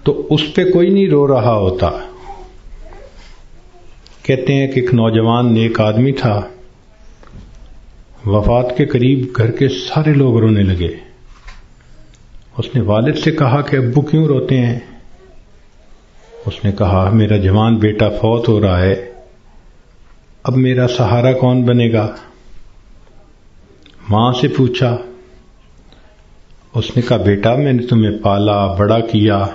تو اس پہ کوئی نہیں رو رہا ہوتا. کہتے ہیں کہ ایک نوجوان نیک آدمی تھا، وفات کے قریب گھر کے سارے لوگ رونے لگے. اس نے والد سے کہا کہ ابو کیوں روتے ہیں؟ اس نے کہا میرا جوان بیٹا فوت ہو رہا ہے، اب میرا سہارا کون بنے گا؟ ماں سے پوچھا. اس نے کہا بیٹا میں نے تمہیں پالا بڑا کیا،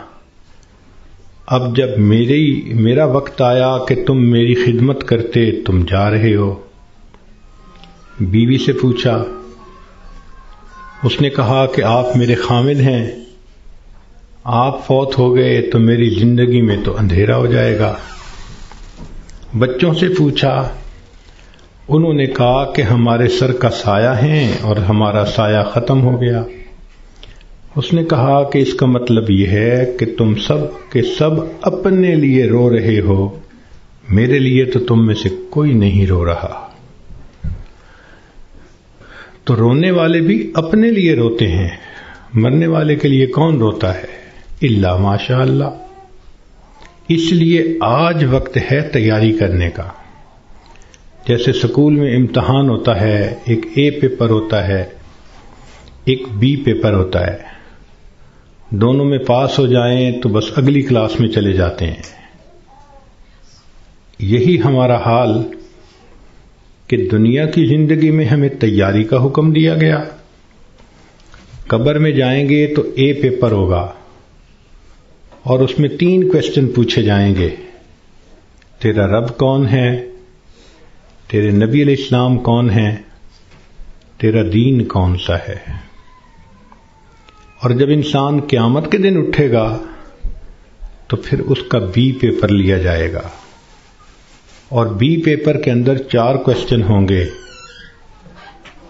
اب جب میرا وقت آیا کہ تم میری خدمت کرتے تم جا رہے ہو. بیوی سے پوچھا. اس نے کہا کہ آپ میرے خامد ہیں، آپ فوت ہو گئے تو میری زندگی میں تو اندھیرا ہو جائے گا. بچوں سے پوچھا. انہوں نے کہا کہ ہمارے سر کا سایہ ہیں اور ہمارا سایہ ختم ہو گیا. اس نے کہا کہ اس کا مطلب یہ ہے کہ تم سب کے سب اپنے لیے رو رہے ہو، میرے لیے تو تم میں سے کوئی نہیں رو رہا. تو رونے والے بھی اپنے لیے روتے ہیں، مرنے والے کے لیے کون روتا ہے؟ الا ماشاء اللہ. اس لیے آج وقت ہے تیاری کرنے کا. جیسے سکول میں امتحان ہوتا ہے، ایک اے پیپر ہوتا ہے، ایک بی پیپر ہوتا ہے. دونوں میں پاس ہو جائیں تو بس اگلی کلاس میں چلے جاتے ہیں. یہی ہمارا حال کہ دنیا کی زندگی میں ہمیں تیاری کا حکم دیا گیا. قبر میں جائیں گے تو اے پیپر ہوگا اور اس میں 3 کوسچن پوچھے جائیں گے. تیرا رب کون ہے؟ تیرے نبی علیہ السلام کون ہیں؟ تیرا دین کون سا ہے؟ اور جب انسان قیامت کے دن اٹھے گا تو پھر اس کا بی پیپر لیا جائے گا، اور بی پیپر کے اندر 4 کوسچن ہوں گے.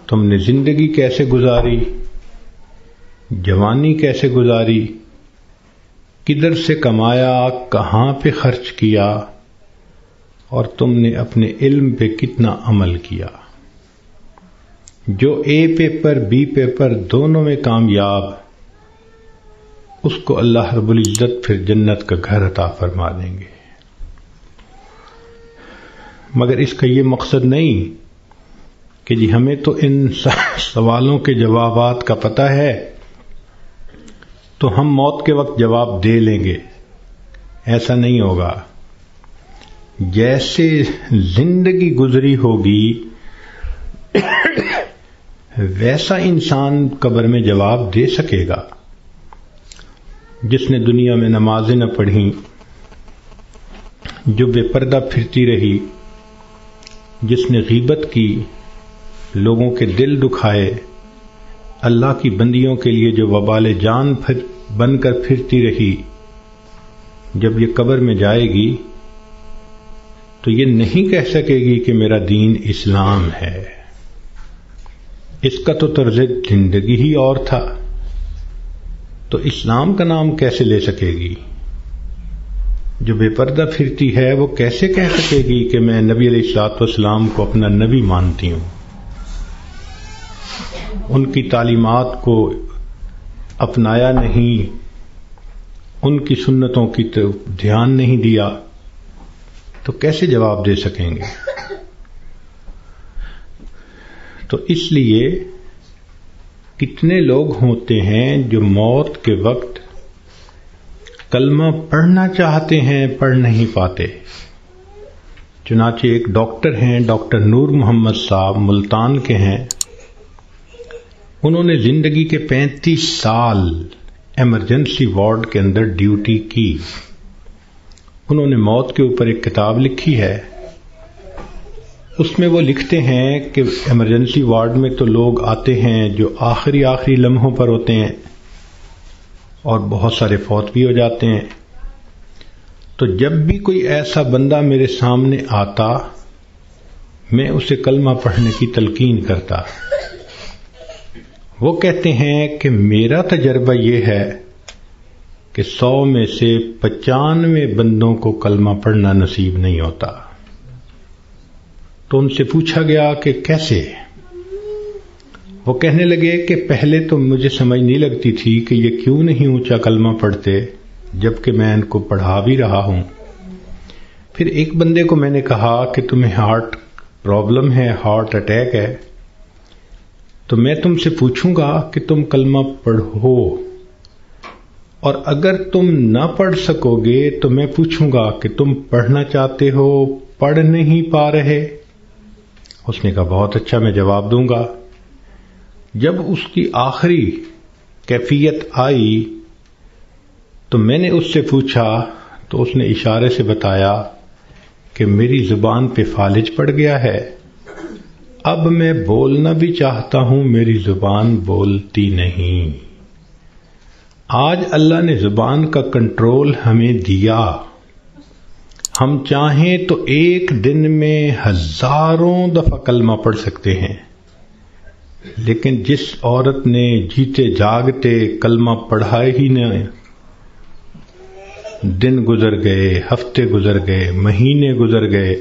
تم نے زندگی کیسے گزاری، جوانی کیسے گزاری، کدھر سے کمایا، کہاں پہ خرچ کیا، اور تم نے اپنے علم پہ کتنا عمل کیا. جو اے پیپر بی پیپر دونوں میں کامیاب، اس کو اللہ رب العزت پھر جنت کا گھر عطا فرما دیں گے. مگر اس کا یہ مقصد نہیں کہ جی ہمیں تو ان سوالوں کے جوابات کا پتہ ہے تو ہم موت کے وقت جواب دے لیں گے. ایسا نہیں ہوگا. جیسے زندگی گزری ہوگی ویسا انسان قبر میں جواب دے سکے گا. جس نے دنیا میں نمازیں نہ پڑھیں، جو بے پردہ پھرتی رہی، جس نے غیبت کی، لوگوں کے دل دکھائے، اللہ کی بندیوں کے لیے جو وبال جان بن کر پھرتی رہی، جب یہ قبر میں جائے گی تو یہ نہیں کہہ سکے گی کہ میرا دین اسلام ہے. اس کا تو طرز زندگی ہی اور تھا، تو اسلام کا نام کیسے لے سکے گی؟ جو بے پردہ پھرتی ہے وہ کیسے کہہ سکے گی کہ میں نبی علیہ الصلوۃ والسلام کو اپنا نبی مانتی ہوں؟ ان کی تعلیمات کو اپنایا نہیں، ان کی سنتوں کی دھیان نہیں دیا، تو کیسے جواب دے سکیں گے؟ تو اس لیے کتنے لوگ ہوتے ہیں جو موت کے وقت کلمہ پڑھنا چاہتے ہیں، پڑھ نہیں پاتے. چنانچہ ایک ڈاکٹر ہیں، ڈاکٹر نور محمد صاحب، ملتان کے ہیں. انہوں نے زندگی کے 35 سال ایمرجنسی وارڈ کے اندر ڈیوٹی کی. انہوں نے موت کے اوپر ایک کتاب لکھی ہے. اس میں وہ لکھتے ہیں کہ ایمرجنسی وارڈ میں تو لوگ آتے ہیں جو آخری لمحوں پر ہوتے ہیں اور بہت سارے فوت بھی ہو جاتے ہیں. تو جب بھی کوئی ایسا بندہ میرے سامنے آتا میں اسے کلمہ پڑھنے کی تلقین کرتا. وہ کہتے ہیں کہ میرا تجربہ یہ ہے کہ 100 میں سے 95 بندوں کو کلمہ پڑھنا نصیب نہیں ہوتا. تو ان سے پوچھا گیا کہ کیسے؟ وہ کہنے لگے کہ پہلے تو مجھے سمجھ نہیں لگتی تھی کہ یہ کیوں نہیں اونچا کلمہ پڑھتے، جبکہ میں ان کو پڑھا بھی رہا ہوں. پھر ایک بندے کو میں نے کہا کہ تمہیں ہارٹ پرابلم ہے، ہارٹ اٹیک ہے، تو میں تم سے پوچھوں گا کہ تم کلمہ پڑھو، اور اگر تم نہ پڑھ سکو گے تو میں پوچھوں گا کہ تم پڑھنا چاہتے ہو، پڑھ نہیں پا رہے؟ اس نے کہا بہت اچھا، میں جواب دوں گا. جب اس کی آخری کیفیت آئی تو میں نے اس سے پوچھا تو اس نے اشارے سے بتایا کہ میری زبان پہ فالج پڑ گیا ہے، اب میں بولنا بھی چاہتا ہوں، میری زبان بولتی نہیں. آج اللہ نے زبان کا کنٹرول ہمیں دیا. ہم چاہیں تو ایک دن میں ہزاروں دفعہ کلمہ پڑھ سکتے ہیں، لیکن جس عورت نے جیتے جاگتے کلمہ پڑھا ہی نہ، دن گزر گئے، ہفتے گزر گئے، مہینے گزر گئے،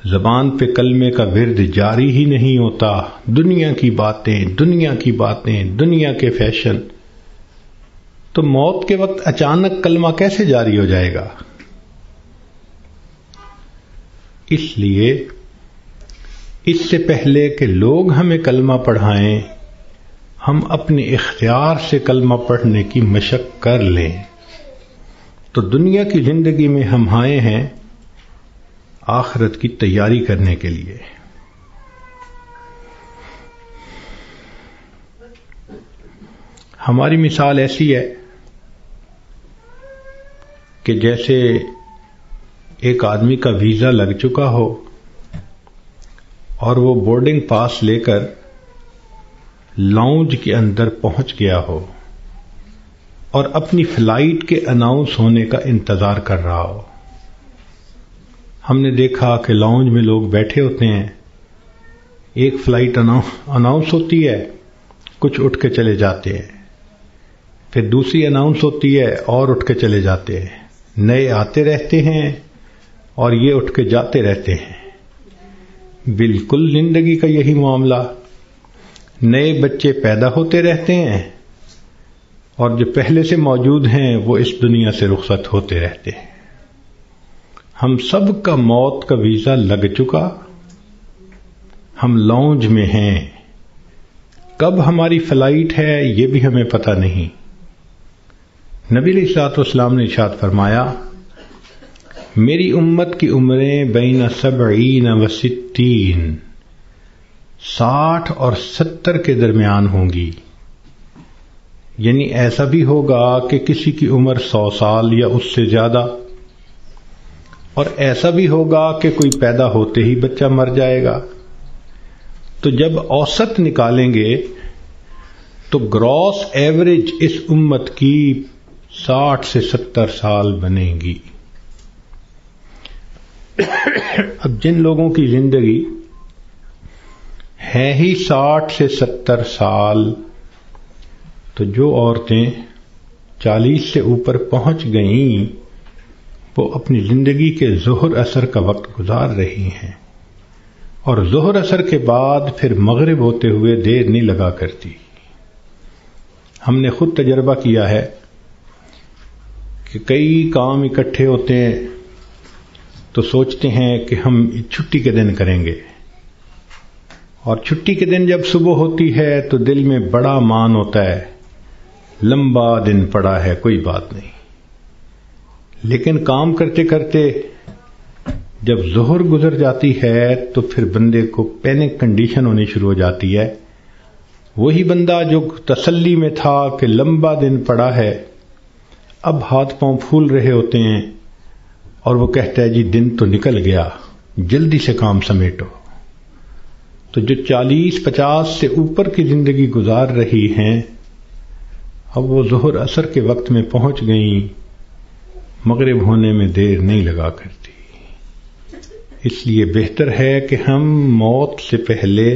زبان پہ کلمے کا ورد جاری ہی نہیں ہوتا، دنیا کی باتیں، دنیا کی باتیں، دنیا کے فیشن، تو موت کے وقت اچانک کلمہ کیسے جاری ہو جائے گا؟ اس لیے اس سے پہلے کہ لوگ ہمیں کلمہ پڑھائیں، ہم اپنے اختیار سے کلمہ پڑھنے کی مشق کر لیں. تو دنیا کی زندگی میں ہم آئے ہیں آخرت کی تیاری کرنے کے لیے. ہماری مثال ایسی ہے کہ جیسے ایک آدمی کا ویزا لگ چکا ہو اور وہ بورڈنگ پاس لے کر لاؤنج کے اندر پہنچ گیا ہو اور اپنی فلائٹ کے اناؤنس ہونے کا انتظار کر رہا ہو. ہم نے دیکھا کہ لاؤنج میں لوگ بیٹھے ہوتے ہیں، ایک فلائٹ اناؤنس ہوتی ہے، کچھ اٹھ کے چلے جاتے ہیں، پھر دوسری اناؤنس ہوتی ہے اور اٹھ کے چلے جاتے ہیں، نئے آتے رہتے ہیں اور یہ اٹھ کے جاتے رہتے ہیں. بالکل زندگی کا یہی معاملہ، نئے بچے پیدا ہوتے رہتے ہیں اور جو پہلے سے موجود ہیں وہ اس دنیا سے رخصت ہوتے رہتے ہیں. ہم سب کا موت کا ویزا لگ چکا، ہم لاؤنج میں ہیں، کب ہماری فلائٹ ہے یہ بھی ہمیں پتہ نہیں. نبی علیہ الصلوۃ والسلام نے ارشاد فرمایا، میری امت کی عمریں بین 70 و 60، 60 اور 70 کے درمیان ہوں گی. یعنی ایسا بھی ہوگا کہ کسی کی عمر 100 سال یا اس سے زیادہ، اور ایسا بھی ہوگا کہ کوئی پیدا ہوتے ہی بچہ مر جائے گا. تو جب اوسط نکالیں گے تو گراس ایوریج اس امت کی 60 سے 70 سال بنے گی. اب جن لوگوں کی زندگی ہے ہی 60 سے 70 سال، تو جو عورتیں 40 سے اوپر پہنچ گئیں وہ اپنی زندگی کے ظہر اثر کا وقت گزار رہی ہیں، اور ظہر اثر کے بعد پھر مغرب ہوتے ہوئے دیر نہیں لگا کرتی. ہم نے خود تجربہ کیا ہے کہ کئی کام اکٹھے ہوتے ہیں تو سوچتے ہیں کہ ہم چھٹی کے دن کریں گے، اور چھٹی کے دن جب صبح ہوتی ہے تو دل میں بڑا مان ہوتا ہے، لمبا دن پڑا ہے، کوئی بات نہیں. لیکن کام کرتے کرتے جب ظہر گزر جاتی ہے تو پھر بندے کو پینک کنڈیشن ہونی شروع ہو جاتی ہے. وہی بندہ جو تسلی میں تھا کہ لمبا دن پڑا ہے، اب ہاتھ پاؤں پھول رہے ہوتے ہیں اور وہ کہتا ہے جی دن تو نکل گیا، جلدی سے کام سمیٹو. تو جو 40-50 سے اوپر کی زندگی گزار رہی ہیں، اب وہ ظہر عصر کے وقت میں پہنچ گئیں، مغرب ہونے میں دیر نہیں لگا کرتی. اس لیے بہتر ہے کہ ہم موت سے پہلے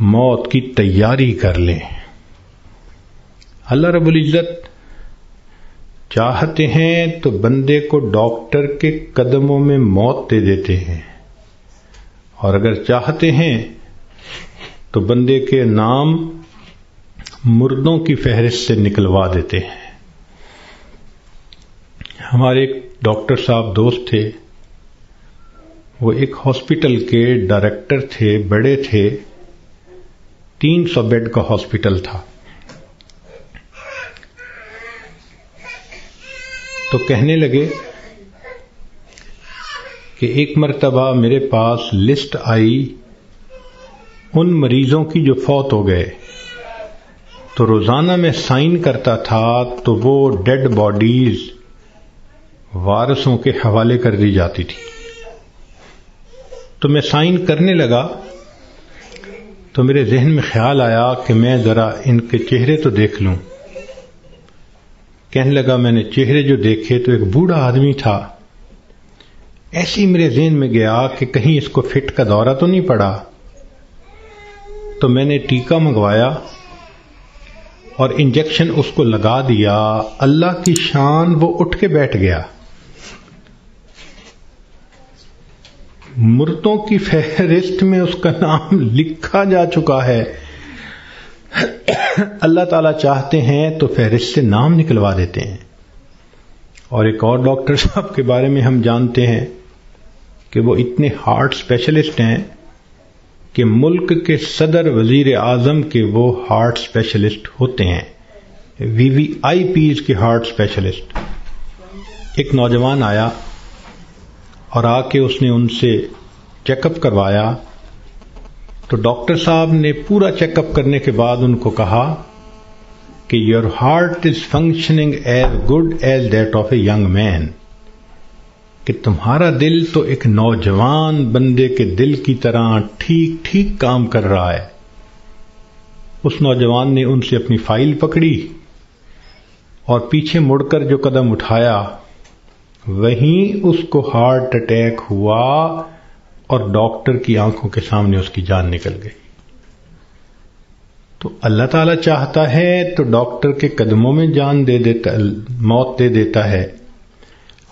موت کی تیاری کر لیں. اللہ رب العزت چاہتے ہیں تو بندے کو ڈاکٹر کے قدموں میں موت دے دیتے ہیں، اور اگر چاہتے ہیں تو بندے کے نام مردوں کی فہرست سے نکلوا دیتے ہیں. ہمارے ایک ڈاکٹر صاحب دوست تھے، وہ ایک ہاسپٹل کے ڈائریکٹر تھے، بڑے تھے، 300 بیڈ کا ہاسپٹل تھا۔ تو کہنے لگے کہ ایک مرتبہ میرے پاس لسٹ آئی ان مریضوں کی جو فوت ہو گئے، تو روزانہ میں سائن کرتا تھا تو وہ ڈیڈ باڈیز وارثوں کے حوالے کر دی جاتی تھی۔ تو میں سائن کرنے لگا تو میرے ذہن میں خیال آیا کہ میں ذرا ان کے چہرے تو دیکھ لوں۔ کہنے لگا میں نے چہرے جو دیکھے تو ایک بوڑھا آدمی تھا۔ ایسے ہی میرے ذہن میں گیا کہ کہیں اس کو فٹ کا دورہ تو نہیں پڑا، تو میں نے ٹیکا منگوایا اور انجیکشن اس کو لگا دیا۔ اللہ کی شان، وہ اٹھ کے بیٹھ گیا۔ مردوں کی فہرست میں اس کا نام لکھا جا چکا ہے۔ اللہ تعالیٰ چاہتے ہیں تو فہرست سے نام نکلوا دیتے ہیں۔ اور ایک اور ڈاکٹر صاحب کے بارے میں ہم جانتے ہیں کہ وہ اتنے ہارٹ اسپیشلسٹ ہیں کہ ملک کے صدر وزیر اعظم کے وہ ہارٹ اسپیشلسٹ ہوتے ہیں، VVIPs کے ہارٹ اسپیشلسٹ۔ ایک نوجوان آیا اور آ کے اس نے ان سے چیک اپ کروایا، تو ڈاکٹر صاحب نے پورا چیک اپ کرنے کے بعد ان کو کہا کہ your heart is functioning as good as that of a young man, کہ تمہارا دل تو ایک نوجوان بندے کے دل کی طرح ٹھیک ٹھیک کام کر رہا ہے۔ اس نوجوان نے ان سے اپنی فائل پکڑی اور پیچھے مڑ کر جو قدم اٹھایا وہیں اس کو ہارٹ اٹیک ہوا اور ڈاکٹر کی آنکھوں کے سامنے اس کی جان نکل گئی۔ تو اللہ تعالیٰ چاہتا ہے تو ڈاکٹر کے قدموں میں جان دے دیتا، موت دے دیتا ہے،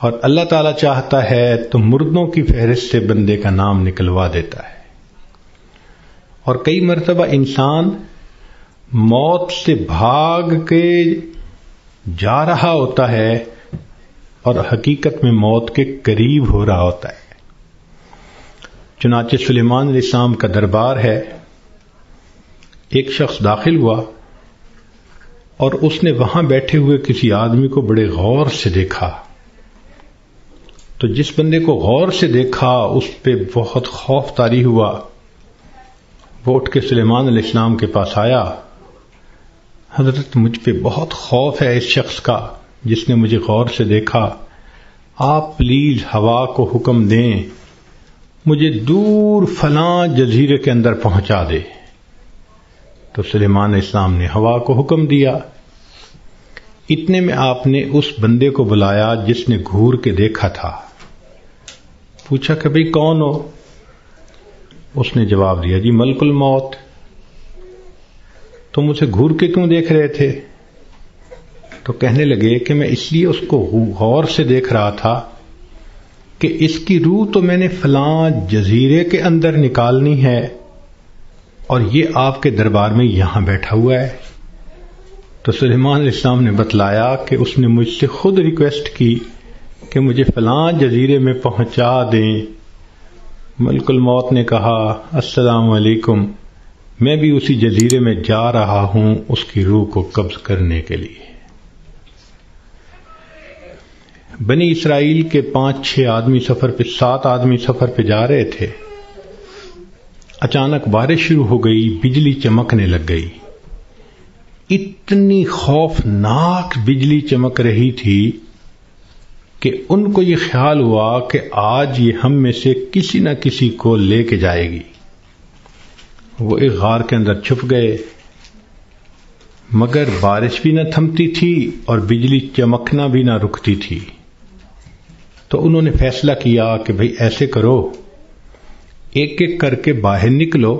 اور اللہ تعالیٰ چاہتا ہے تو مردوں کی فہرست سے بندے کا نام نکلوا دیتا ہے۔ اور کئی مرتبہ انسان موت سے بھاگ کے جا رہا ہوتا ہے اور حقیقت میں موت کے قریب ہو رہا ہوتا ہے۔ چنانچہ سلیمان علیہ السلام کا دربار ہے، ایک شخص داخل ہوا اور اس نے وہاں بیٹھے ہوئے کسی آدمی کو بڑے غور سے دیکھا۔ تو جس بندے کو غور سے دیکھا اس پہ بہت خوف طاری ہوا۔ وہ اٹھ کے سلیمان علیہ السلام کے پاس آیا، حضرت مجھ پہ بہت خوف ہے اس شخص کا جس نے مجھے غور سے دیکھا، آپ پلیز ہوا کو حکم دیں مجھے دور فلاں جزیرے کے اندر پہنچا دے۔ تو سلیمان علیہ السلام نے ہوا کو حکم دیا۔ اتنے میں آپ نے اس بندے کو بلایا جس نے گھور کے دیکھا تھا، پوچھا کہ بھئی کون ہو؟ اس نے جواب دیا جی ملک الموت۔ تم اسے گھور کے کیوں دیکھ رہے تھے؟ تو کہنے لگے کہ میں اس لیے اس کو غور سے دیکھ رہا تھا کہ اس کی روح تو میں نے فلاں جزیرے کے اندر نکالنی ہے اور یہ آپ کے دربار میں یہاں بیٹھا ہوا ہے۔ تو سلیمان علیہ السلام نے بتلایا کہ اس نے مجھ سے خود ریکویسٹ کی کہ مجھے فلاں جزیرے میں پہنچا دیں۔ ملک الموت نے کہا السلام علیکم، میں بھی اسی جزیرے میں جا رہا ہوں اس کی روح کو قبض کرنے کے لیے۔ بنی اسرائیل کے 5-6 آدمی سفر پہ 7 آدمی سفر پہ جا رہے تھے، اچانک بارش شروع ہو گئی، بجلی چمکنے لگ گئی۔ اتنی خوفناک بجلی چمک رہی تھی کہ ان کو یہ خیال ہوا کہ آج یہ ہم میں سے کسی نہ کسی کو لے کے جائے گی۔ وہ ایک غار کے اندر چھپ گئے، مگر بارش بھی نہ تھمتی تھی اور بجلی چمکنا بھی نہ رکتی تھی۔ تو انہوں نے فیصلہ کیا کہ بھئی ایسے کرو، ایک ایک کر کے باہر نکلو،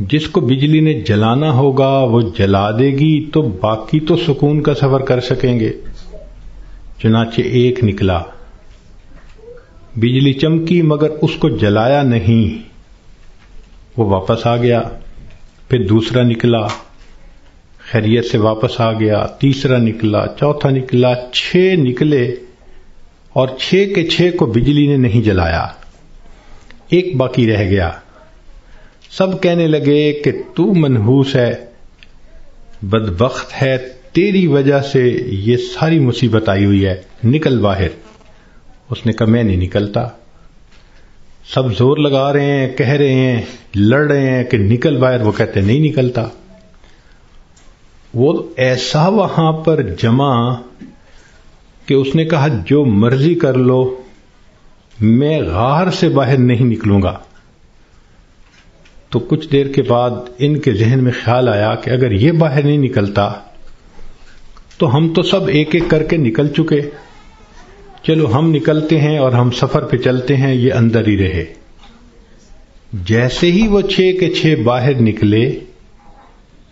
جس کو بجلی نے جلانا ہوگا وہ جلا دے گی تو باقی تو سکون کا سفر کر سکیں گے۔ چنانچہ ایک نکلا، بجلی چمکی مگر اس کو جلایا نہیں، وہ واپس آ گیا۔ پھر دوسرا نکلا، خیریت سے واپس آ گیا، تیسرا نکلا، چوتھا نکلا، 6 نکلے اور 6 کے 6 کو بجلی نے نہیں جلایا، ایک باقی رہ گیا۔ سب کہنے لگے کہ تو منحوس ہے، بدبخت ہے، تیری وجہ سے یہ ساری مصیبت آئی ہوئی ہے، نکل باہر۔ اس نے کہا میں نہیں نکلتا۔ سب زور لگا رہے ہیں، کہہ رہے ہیں، لڑ رہے ہیں کہ نکل باہر، وہ کہتے نہیں نکلتا۔ وہ ایسا وہاں پر جمع کہ اس نے کہا جو مرضی کر لو، میں غار سے باہر نہیں نکلوں گا۔ تو کچھ دیر کے بعد ان کے ذہن میں خیال آیا کہ اگر یہ باہر نہیں نکلتا تو ہم تو سب ایک ایک کر کے نکل چکے، چلو ہم نکلتے ہیں اور ہم سفر پہ چلتے ہیں، یہ اندر ہی رہے۔ جیسے ہی وہ 6 کے 6 باہر نکلے،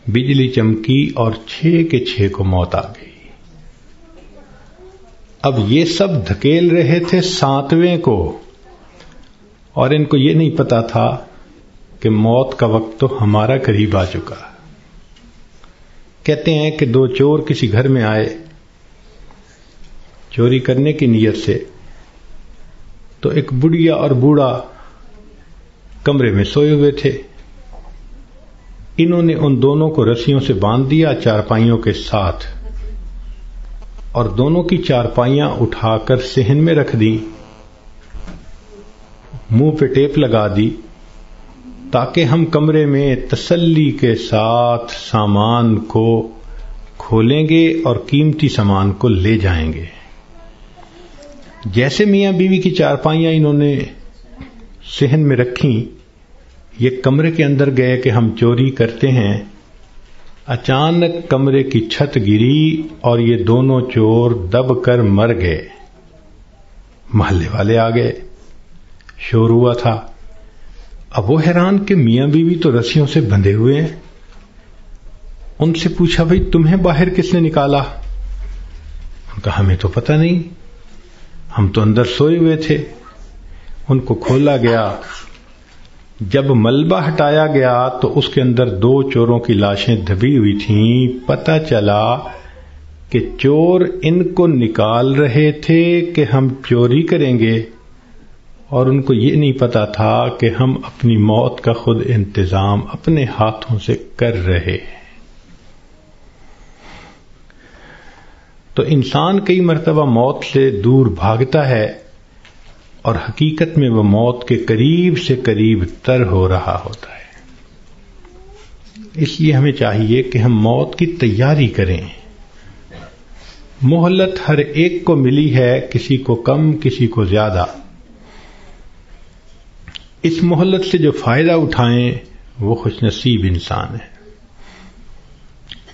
بجلی چمکی اور 6 کے 6 کو موت آ گئی۔ اب یہ سب دھکیل رہے تھے 7ویں کو، اور ان کو یہ نہیں پتا تھا کہ موت کا وقت تو ہمارا قریب آ چکا۔ کہتے ہیں کہ 2 چور کسی گھر میں آئے چوری کرنے کی نیت سے، تو ایک بڑھیا اور بوڑھا کمرے میں سوئے ہوئے تھے۔ انہوں نے ان دونوں کو رسیوں سے باندھ دیا چارپائیوں کے ساتھ، اور دونوں کی چارپائیاں اٹھا کر صحن میں رکھ دی، منہ پہ ٹیپ لگا دی تاکہ ہم کمرے میں تسلی کے ساتھ سامان کو کھولیں گے اور قیمتی سامان کو لے جائیں گے۔ جیسے میاں بیوی کی چارپائیاں انہوں نے صحن میں رکھیں، یہ کمرے کے اندر گئے کہ ہم چوری کرتے ہیں۔ اچانک کمرے کی چھت گری اور یہ دونوں چور دب کر مر گئے۔ محلے والے آ گئے، شور ہوا تھا۔ اب وہ حیران کہ میاں بیوی تو رسیوں سے بندھے ہوئے ہیں۔ ان سے پوچھا بھئی تمہیں باہر کس نے نکالا؟ ان کا ہمیں تو پتہ نہیں، ہم تو اندر سوئے ہوئے تھے۔ ان کو کھولا گیا، جب ملبہ ہٹایا گیا تو اس کے اندر 2 چوروں کی لاشیں دبی ہوئی تھیں۔ پتہ چلا کہ چور ان کو نکال رہے تھے کہ ہم چوری کریں گے، اور ان کو یہ نہیں پتا تھا کہ ہم اپنی موت کا خود انتظام اپنے ہاتھوں سے کر رہے ہیں۔ تو انسان کئی مرتبہ موت سے دور بھاگتا ہے، اور حقیقت میں وہ موت کے قریب سے قریب تر ہو رہا ہوتا ہے۔ اس لیے ہمیں چاہیے کہ ہم موت کی تیاری کریں۔ مہلت ہر ایک کو ملی ہے، کسی کو کم کسی کو زیادہ۔ اس مہلت سے جو فائدہ اٹھائیں وہ خوش نصیب انسان ہے۔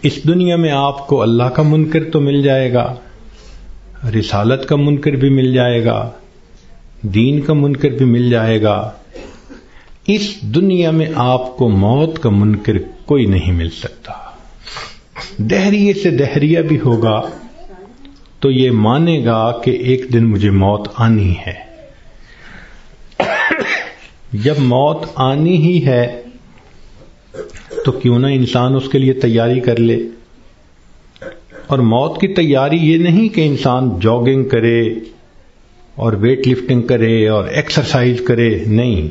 اس دنیا میں آپ کو اللہ کا منکر تو مل جائے گا، رسالت کا منکر بھی مل جائے گا، دین کا منکر بھی مل جائے گا۔ اس دنیا میں آپ کو موت کا منکر کوئی نہیں مل سکتا۔ دہریے سے دہریہ بھی ہوگا تو یہ مانے گا کہ ایک دن مجھے موت آنی ہے۔ جب موت آنی ہی ہے تو کیوں نہ انسان اس کے لیے تیاری کر لے۔ اور موت کی تیاری یہ نہیں کہ انسان جاگنگ کرے اور ویٹ لفٹنگ کرے اور ایکسرسائز کرے، نہیں۔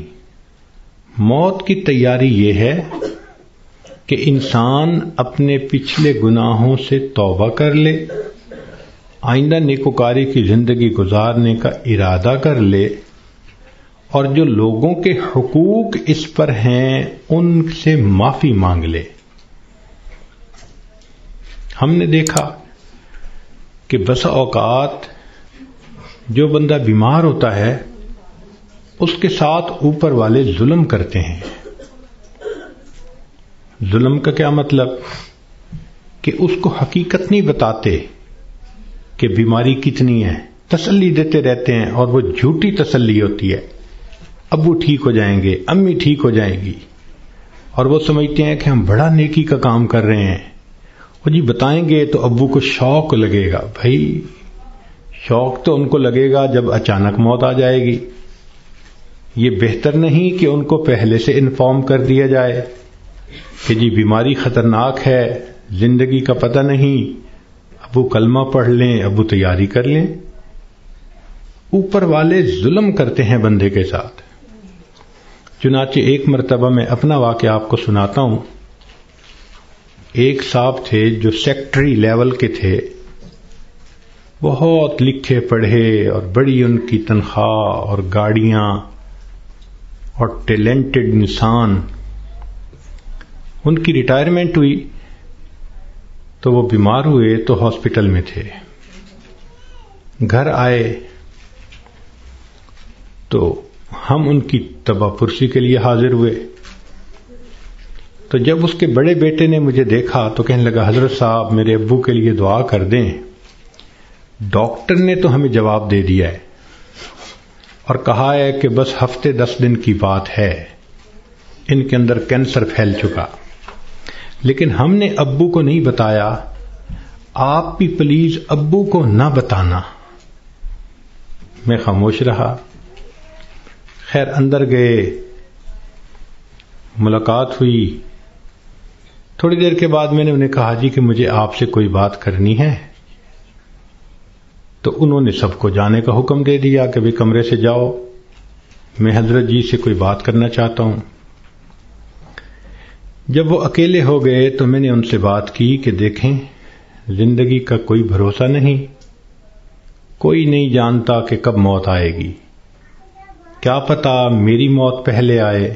موت کی تیاری یہ ہے کہ انسان اپنے پچھلے گناہوں سے توبہ کر لے، آئندہ نیکوکاری کی زندگی گزارنے کا ارادہ کر لے، اور جو لوگوں کے حقوق اس پر ہیں ان سے معافی مانگ لے۔ ہم نے دیکھا کہ بسا اوقات جو بندہ بیمار ہوتا ہے اس کے ساتھ اوپر والے ظلم کرتے ہیں۔ ظلم کا کیا مطلب؟ کہ اس کو حقیقت نہیں بتاتے کہ بیماری کتنی ہے، تسلی دیتے رہتے ہیں، اور وہ جھوٹی تسلی ہوتی ہے۔ ابو ٹھیک ہو جائیں گے، امی ٹھیک ہو جائیں گی، اور وہ سمجھتے ہیں کہ ہم بڑا نیکی کا کام کر رہے ہیں۔ وہ جی بتائیں گے تو ابو کو شوق لگے گا۔ بھائی شوق تو ان کو لگے گا جب اچانک موت آ جائے گی۔ یہ بہتر نہیں کہ ان کو پہلے سے انفارم کر دیا جائے کہ جی بیماری خطرناک ہے، زندگی کا پتہ نہیں، ابو کلمہ پڑھ لیں، ابو تیاری کر لیں۔ اوپر والے ظلم کرتے ہیں بندے کے ساتھ۔ چنانچہ ایک مرتبہ میں اپنا واقعہ آپ کو سناتا ہوں۔ ایک صاحب تھے جو سیکٹری لیول کے تھے، بہت لکھے پڑھے اور بڑی ان کی تنخواہ اور گاڑیاں اور ٹیلنٹڈ انسان۔ ان کی ریٹائرمنٹ ہوئی تو وہ بیمار ہوئے تو ہاسپٹل میں تھے۔ گھر آئے تو ہم ان کی تباہ پرسی کے لیے حاضر ہوئے۔ تو جب اس کے بڑے بیٹے نے مجھے دیکھا تو کہنے لگا، حضرت صاحب میرے ابو کے لیے دعا کر دیں، ڈاکٹر نے تو ہمیں جواب دے دیا ہے اور کہا ہے کہ بس ہفتے 10 دن کی بات ہے، ان کے اندر کینسر پھیل چکا، لیکن ہم نے ابو کو نہیں بتایا، آپ بھی پلیز ابو کو نہ بتانا۔ میں خاموش رہا۔ خیر اندر گئے، ملاقات ہوئی۔ تھوڑی دیر کے بعد میں نے انہیں کہا جی کہ مجھے آپ سے کوئی بات کرنی ہے، تو انہوں نے سب کو جانے کا حکم دے دیا کہ بھی کمرے سے جاؤ، میں حضرت جی سے کوئی بات کرنا چاہتا ہوں۔ جب وہ اکیلے ہو گئے تو میں نے ان سے بات کی کہ دیکھیں، زندگی کا کوئی بھروسہ نہیں، کوئی نہیں جانتا کہ کب موت آئے گی، کیا پتا میری موت پہلے آئے،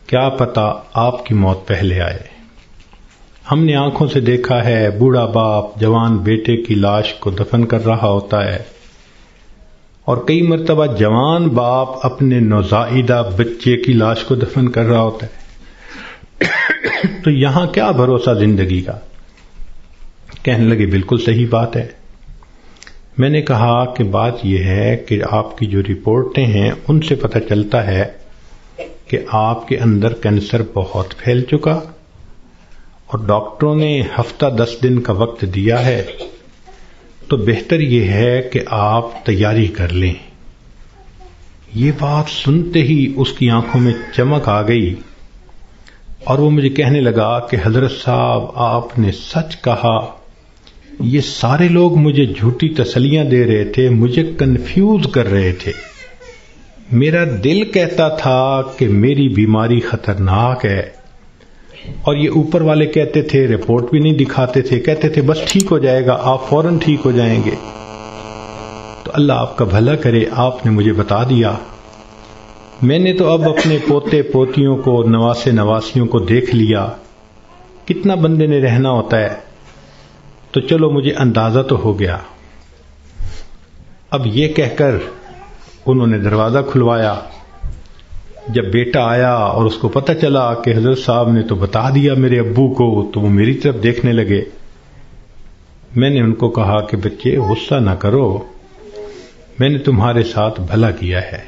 کیا پتا آپ کی موت پہلے آئے۔ ہم نے آنکھوں سے دیکھا ہے بوڑھا باپ جوان بیٹے کی لاش کو دفن کر رہا ہوتا ہے، اور کئی مرتبہ جوان باپ اپنے نوزائیدہ بچے کی لاش کو دفن کر رہا ہوتا ہے۔ تو یہاں کیا بھروسہ زندگی کا؟ کہنے لگے بالکل صحیح بات ہے۔ میں نے کہا کہ بات یہ ہے کہ آپ کی جو رپورٹیں ہیں ان سے پتہ چلتا ہے کہ آپ کے اندر کینسر بہت پھیل چکا، اور ڈاکٹروں نے ہفتہ 10 دن کا وقت دیا ہے، تو بہتر یہ ہے کہ آپ تیاری کر لیں۔ یہ بات سنتے ہی اس کی آنکھوں میں چمک آ گئی، اور وہ مجھے کہنے لگا کہ حضرت صاحب آپ نے سچ کہا، یہ سارے لوگ مجھے جھوٹی تسلیاں دے رہے تھے، مجھے کنفیوز کر رہے تھے، میرا دل کہتا تھا کہ میری بیماری خطرناک ہے، اور یہ اوپر والے کہتے تھے، رپورٹ بھی نہیں دکھاتے تھے، کہتے تھے بس ٹھیک ہو جائے گا، آپ فوراً ٹھیک ہو جائیں گے۔ تو اللہ آپ کا بھلا کرے، آپ نے مجھے بتا دیا۔ میں نے تو اب اپنے پوتے پوتیوں کو، نواسے نواسیوں کو دیکھ لیا، کتنا بندے نے رہنا ہوتا ہے، تو چلو مجھے اندازہ تو ہو گیا۔ اب یہ کہہ کر انہوں نے دروازہ کھلوایا۔ جب بیٹا آیا اور اس کو پتہ چلا کہ حضرت صاحب نے تو بتا دیا میرے ابو کو، تو وہ میری طرف دیکھنے لگے۔ میں نے ان کو کہا کہ بچے غصہ نہ کرو، میں نے تمہارے ساتھ بھلا کیا ہے۔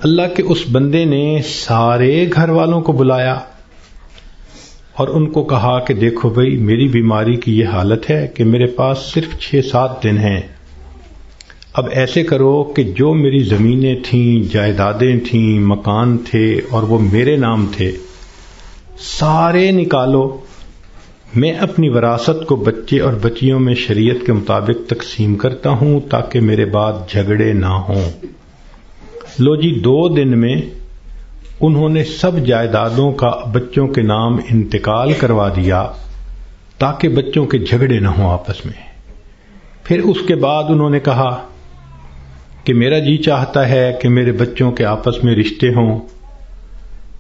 اللہ کے اس بندے نے سارے گھر والوں کو بلایا اور ان کو کہا کہ دیکھو بھئی، میری بیماری کی یہ حالت ہے کہ میرے پاس صرف 6-7 دن ہیں، اب ایسے کرو کہ جو میری زمینیں تھیں، جائیدادیں تھیں، مکان تھے اور وہ میرے نام تھے، سارے نکالو، میں اپنی وراثت کو بچے اور بچیوں میں شریعت کے مطابق تقسیم کرتا ہوں تاکہ میرے بعد جھگڑے نہ ہوں۔ لو جی، 2 دن میں انہوں نے سب جائیدادوں کا بچوں کے نام انتقال کروا دیا تاکہ بچوں کے جھگڑے نہ ہوں آپس میں۔ پھر اس کے بعد انہوں نے کہا کہ میرا جی چاہتا ہے کہ میرے بچوں کے آپس میں رشتے ہوں،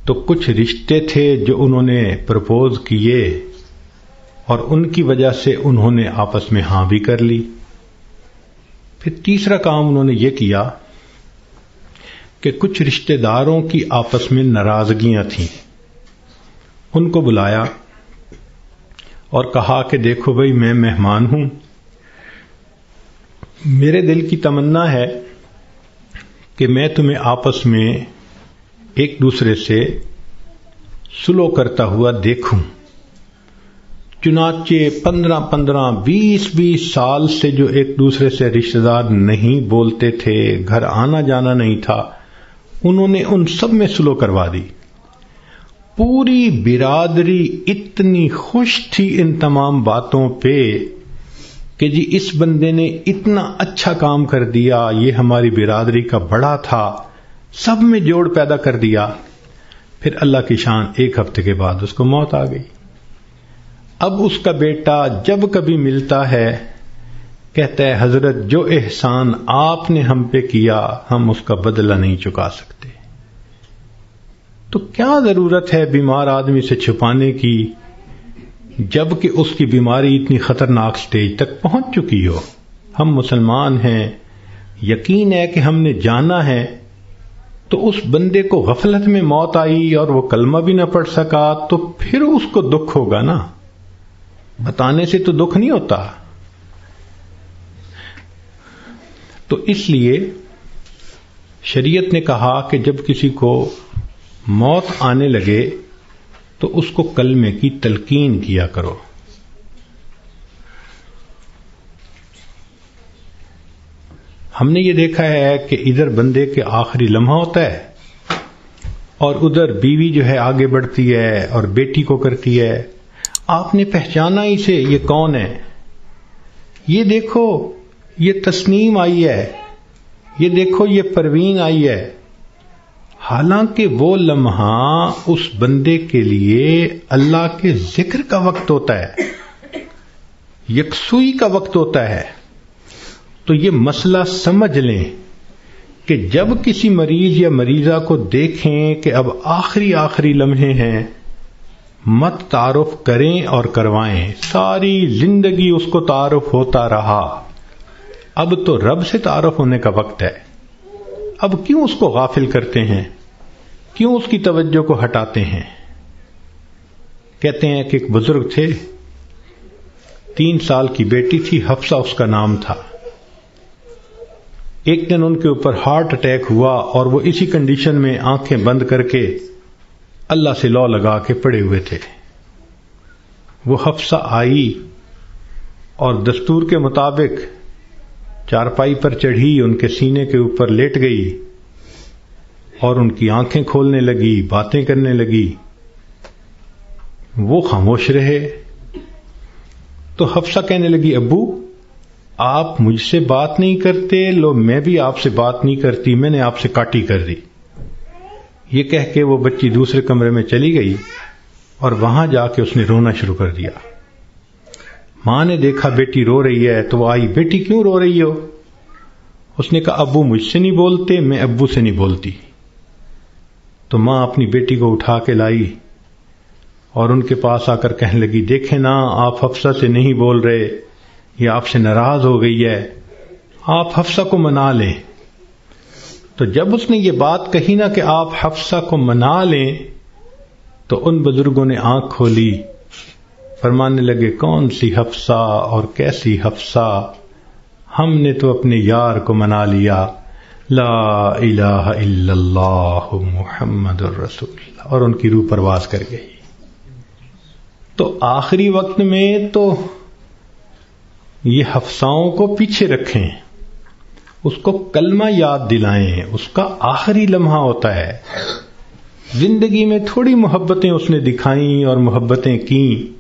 تو کچھ رشتے تھے جو انہوں نے پرپوز کیے اور ان کی وجہ سے انہوں نے آپس میں ہاں بھی کر لی۔ پھر تیسرا کام انہوں نے یہ کیا کہ کچھ رشتہ داروں کی آپس میں ناراضگیاں تھیں، ان کو بلایا اور کہا کہ دیکھو بھئی، میں مہمان ہوں، میرے دل کی تمنا ہے کہ میں تمہیں آپس میں ایک دوسرے سے سلو کرتا ہوا دیکھوں۔ چنانچہ 15 20 سال سے جو ایک دوسرے سے رشتہ دار نہیں بولتے تھے، گھر آنا جانا نہیں تھا، انہوں نے ان سب میں سلو کروا دی۔ پوری برادری اتنی خوش تھی ان تمام باتوں پہ کہ جی اس بندے نے اتنا اچھا کام کر دیا، یہ ہماری برادری کا بڑا تھا، سب میں جوڑ پیدا کر دیا۔ پھر اللہ کی شان، ایک ہفتے کے بعد اس کو موت آ گئی۔ اب اس کا بیٹا جب کبھی ملتا ہے کہتا ہے حضرت جو احسان آپ نے ہم پہ کیا ہم اس کا بدلہ نہیں چکا سکتے۔ تو کیا ضرورت ہے بیمار آدمی سے چھپانے کی جبکہ اس کی بیماری اتنی خطرناک سٹیج تک پہنچ چکی ہو؟ ہم مسلمان ہیں، یقین ہے کہ ہم نے جانا ہے، تو اس بندے کو غفلت میں موت آئی اور وہ کلمہ بھی نہ پڑھ سکا تو پھر اس کو دکھ ہوگا نا، بتانے سے تو دکھ نہیں ہوتا۔ تو اس لیے شریعت نے کہا کہ جب کسی کو موت آنے لگے تو اس کو کلمے کی تلقین کیا کرو۔ ہم نے یہ دیکھا ہے کہ ادھر بندے کے آخری لمحہ ہوتا ہے اور ادھر بیوی جو ہے آگے بڑھتی ہے اور بیٹی کو کرتی ہے، آپ نے پہچانا اسے، یہ کون ہے؟ یہ دیکھو یہ تسنیم آئی ہے، یہ دیکھو یہ پروین آئی ہے۔ حالانکہ وہ لمحہ اس بندے کے لیے اللہ کے ذکر کا وقت ہوتا ہے، یکسوئی کا وقت ہوتا ہے۔ تو یہ مسئلہ سمجھ لیں کہ جب کسی مریض یا مریضہ کو دیکھیں کہ اب آخری لمحے ہیں، مت تعارف کریں اور کروائیں۔ ساری زندگی اس کو تعارف ہوتا رہا، اب تو رب سے تعارف ہونے کا وقت ہے۔ اب کیوں اس کو غافل کرتے ہیں؟ کیوں اس کی توجہ کو ہٹاتے ہیں؟ کہتے ہیں کہ ایک بزرگ تھے، 3 سال کی بیٹی تھی، حفصہ اس کا نام تھا۔ ایک دن ان کے اوپر ہارٹ اٹیک ہوا اور وہ اسی کنڈیشن میں آنکھیں بند کر کے اللہ سے لو لگا کے پڑے ہوئے تھے۔ وہ حفصہ آئی اور دستور کے مطابق چارپائی پر چڑھی، ان کے سینے کے اوپر لیٹ گئی اور ان کی آنکھیں کھولنے لگی، باتیں کرنے لگی۔ وہ خاموش رہے تو حفصہ کہنے لگی ابو آپ مجھ سے بات نہیں کرتے، لو میں بھی آپ سے بات نہیں کرتی، میں نے آپ سے کاٹی کر دی۔ یہ کہہ کے وہ بچی دوسرے کمرے میں چلی گئی اور وہاں جا کے اس نے رونا شروع کر دیا۔ ماں نے دیکھا بیٹی رو رہی ہے تو وہ آئی، بیٹی کیوں رو رہی ہو؟ اس نے کہا ابو مجھ سے نہیں بولتے، میں ابو سے نہیں بولتی۔ تو ماں اپنی بیٹی کو اٹھا کے لائی اور ان کے پاس آ کر کہنے لگی دیکھیں نا آپ حفصہ سے نہیں بول رہے، یہ آپ سے ناراض ہو گئی ہے، آپ حفصہ کو منا لیں۔ تو جب اس نے یہ بات کہی نا کہ آپ حفصہ کو منا لیں تو ان بزرگوں نے آنکھ کھولی، فرمانے لگے کون سی حفصہ اور کیسی حفصہ، ہم نے تو اپنے یار کو منا لیا، لا الہ الا اللہ محمد الرسول اللہ، اور ان کی روح پرواز کر گئی۔ تو آخری وقت میں تو یہ حفصاؤں کو پیچھے رکھیں، اس کو کلمہ یاد دلائیں، اس کا آخری لمحہ ہوتا ہے۔ زندگی میں تھوڑی محبتیں اس نے دکھائیں اور محبتیں کیں،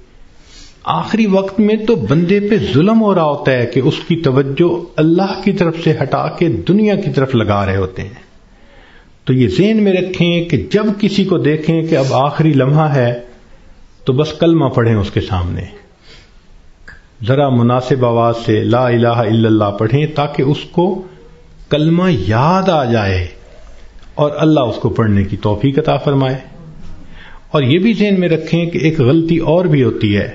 آخری وقت میں تو بندے پہ ظلم ہو رہا ہوتا ہے کہ اس کی توجہ اللہ کی طرف سے ہٹا کے دنیا کی طرف لگا رہے ہوتے ہیں۔ تو یہ ذہن میں رکھیں کہ جب کسی کو دیکھیں کہ اب آخری لمحہ ہے تو بس کلمہ پڑھیں اس کے سامنے، ذرا مناسب آواز سے لا الہ الا اللہ پڑھیں تاکہ اس کو کلمہ یاد آ جائے اور اللہ اس کو پڑھنے کی توفیق عطا فرمائے۔ اور یہ بھی ذہن میں رکھیں کہ ایک غلطی اور بھی ہوتی ہے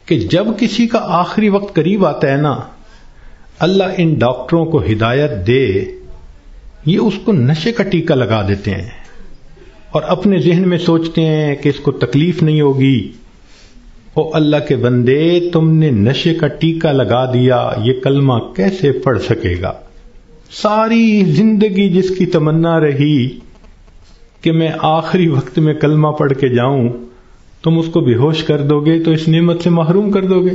کہ جب کسی کا آخری وقت قریب آتا ہے نا، اللہ ان ڈاکٹروں کو ہدایت دے، یہ اس کو نشے کا ٹیکہ لگا دیتے ہیں اور اپنے ذہن میں سوچتے ہیں کہ اس کو تکلیف نہیں ہوگی۔ او اللہ کے بندے، تم نے نشے کا ٹیکہ لگا دیا، یہ کلمہ کیسے پڑھ سکے گا؟ ساری زندگی جس کی تمنا رہی کہ میں آخری وقت میں کلمہ پڑھ کے جاؤں، تم اس کو بے ہوش کر دو گے تو اس نعمت سے محروم کر دو گے۔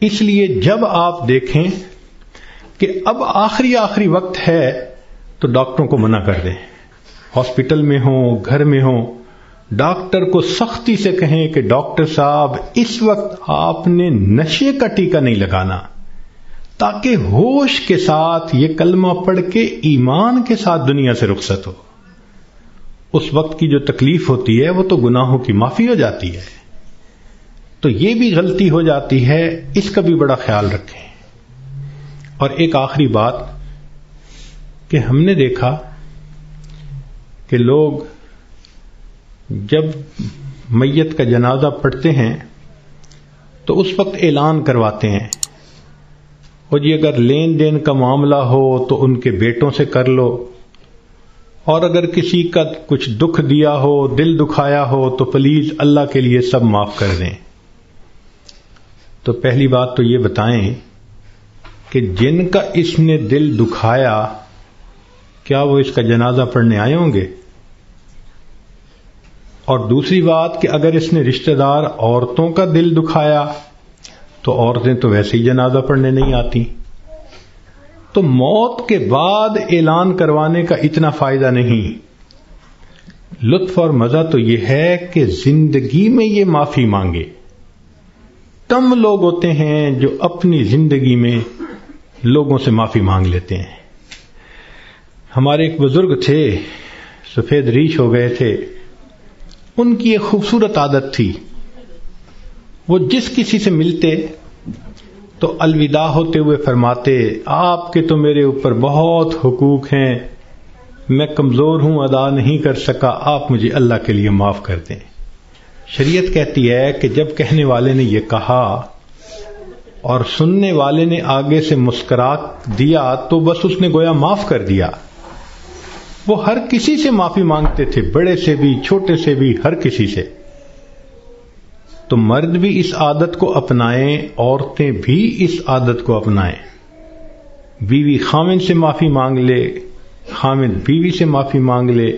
اس لیے جب آپ دیکھیں کہ اب آخری وقت ہے تو ڈاکٹروں کو منع کر دیں، ہاسپٹل میں ہوں، گھر میں ہوں، ڈاکٹر کو سختی سے کہیں کہ ڈاکٹر صاحب اس وقت آپ نے نشے کا ٹیکہ نہیں لگانا، تاکہ ہوش کے ساتھ یہ کلمہ پڑھ کے ایمان کے ساتھ دنیا سے رخصت ہو۔ اس وقت کی جو تکلیف ہوتی ہے وہ تو گناہوں کی معافی ہو جاتی ہے۔ تو یہ بھی غلطی ہو جاتی ہے، اس کا بھی بڑا خیال رکھیں۔ اور ایک آخری بات کہ ہم نے دیکھا کہ لوگ جب میت کا جنازہ پڑھتے ہیں تو اس وقت اعلان کرواتے ہیں، اور یہ اگر لین دین کا معاملہ ہو تو ان کے بیٹوں سے کر لو، اور اگر کسی کا کچھ دکھ دیا ہو، دل دکھایا ہو تو پلیز اللہ کے لیے سب معاف کر دیں۔ تو پہلی بات تو یہ بتائیں کہ جن کا اس نے دل دکھایا کیا وہ اس کا جنازہ پڑھنے آئے ہوں گے؟ اور دوسری بات کہ اگر اس نے رشتہ دار عورتوں کا دل دکھایا تو عورتیں تو ویسے ہی جنازہ پڑھنے نہیں آتی۔ تو موت کے بعد اعلان کروانے کا اتنا فائدہ نہیں۔ لطف اور مزہ تو یہ ہے کہ زندگی میں یہ معافی مانگے۔ کم لوگ ہوتے ہیں جو اپنی زندگی میں لوگوں سے معافی مانگ لیتے ہیں۔ ہمارے ایک بزرگ تھے، سفید ریش ہو گئے تھے، ان کی ایک خوبصورت عادت تھی، وہ جس کسی سے ملتے تو الوداع ہوتے ہوئے فرماتے، آپ کے تو میرے اوپر بہت حقوق ہیں، میں کمزور ہوں، ادا نہیں کر سکا، آپ مجھے اللہ کے لیے معاف کر دیں۔ شریعت کہتی ہے کہ جب کہنے والے نے یہ کہا اور سننے والے نے آگے سے مسکرا دیا تو بس اس نے گویا معاف کر دیا۔ وہ ہر کسی سے معافی مانگتے تھے، بڑے سے بھی، چھوٹے سے بھی، ہر کسی سے۔ تو مرد بھی اس عادت کو اپنائیں، عورتیں بھی اس عادت کو اپنائیں۔ بیوی خاوند سے معافی مانگ لے، خاوند بیوی سے معافی مانگ لے،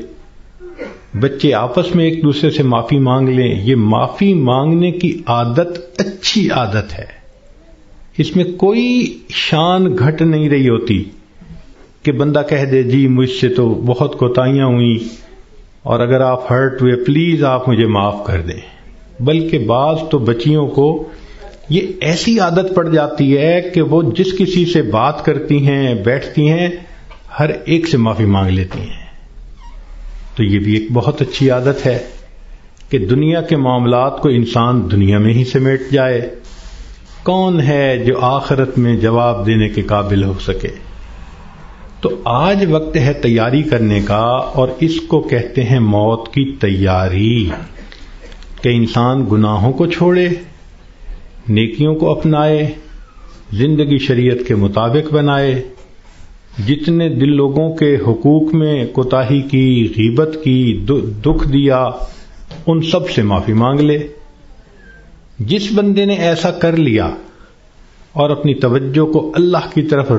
بچے آپس میں ایک دوسرے سے معافی مانگ لیں۔ یہ معافی مانگنے کی عادت اچھی عادت ہے، اس میں کوئی شان گھٹ نہیں رہی ہوتی کہ بندہ کہہ دے جی مجھ سے تو بہت کوتاہیاں ہوئیں اور اگر آپ ہرٹ ہوئے پلیز آپ مجھے معاف کر دیں۔ بلکہ بعض تو بچیوں کو یہ ایسی عادت پڑ جاتی ہے کہ وہ جس کسی سے بات کرتی ہیں، بیٹھتی ہیں، ہر ایک سے معافی مانگ لیتی ہیں۔ تو یہ بھی ایک بہت اچھی عادت ہے کہ دنیا کے معاملات کو انسان دنیا میں ہی سمیٹ جائے۔ کون ہے جو آخرت میں جواب دینے کے قابل ہو سکے؟ تو آج وقت ہے تیاری کرنے کا، اور اس کو کہتے ہیں موت کی تیاری، کہ انسان گناہوں کو چھوڑے، نیکیوں کو اپنائے، زندگی شریعت کے مطابق بنائے، جتنے دل لوگوں کے حقوق میں کوتاہی کی، غیبت کی، دکھ دیا، ان سب سے معافی مانگ لے۔ جس بندے نے ایسا کر لیا اور اپنی توجہ کو اللہ کی طرف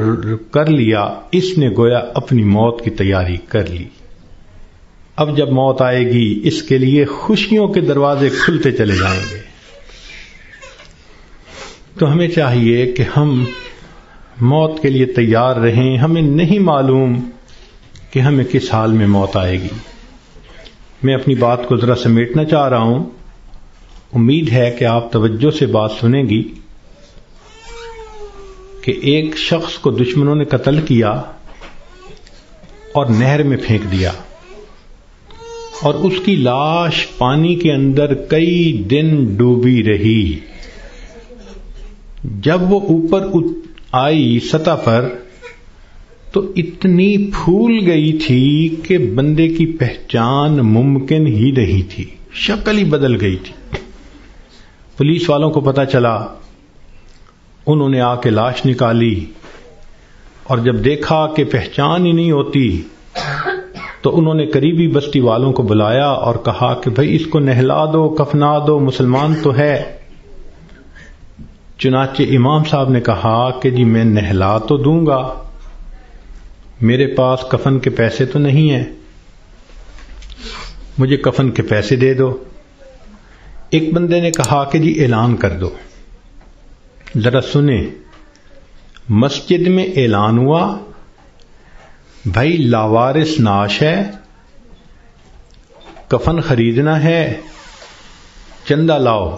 کر لیا، اس نے گویا اپنی موت کی تیاری کر لی۔ اب جب موت آئے گی اس کے لیے خوشیوں کے دروازے کھلتے چلے جائیں گے۔ تو ہمیں چاہیے کہ ہم موت کے لیے تیار رہیں۔ ہمیں نہیں معلوم کہ ہمیں کس حال میں موت آئے گی۔ میں اپنی بات کو ذرا سمیٹنا چاہ رہا ہوں، امید ہے کہ آپ توجہ سے بات سنیں گی۔ کہ ایک شخص کو دشمنوں نے قتل کیا اور نہر میں پھینک دیا، اور اس کی لاش پانی کے اندر کئی دن ڈوبی رہی۔ جب وہ اوپر آئی سطح پر تو اتنی پھول گئی تھی کہ بندے کی پہچان ممکن ہی نہیں تھی، شکل ہی بدل گئی تھی۔ پولیس والوں کو پتہ چلا، انہوں نے آ کے لاش نکالی، اور جب دیکھا کہ پہچان ہی نہیں ہوتی تو انہوں نے قریبی بستی والوں کو بلایا اور کہا کہ بھئی اس کو نہلا دو، کفنا دو، مسلمان تو ہے۔ چنانچہ امام صاحب نے کہا کہ جی میں نہلا تو دوں گا، میرے پاس کفن کے پیسے تو نہیں ہیں، مجھے کفن کے پیسے دے دو۔ ایک بندے نے کہا کہ جی اعلان کر دو۔ ذرا سنیں، مسجد میں اعلان ہوا، بھائی لاوارث نعش ہے، کفن خریدنا ہے چندہ لاؤ.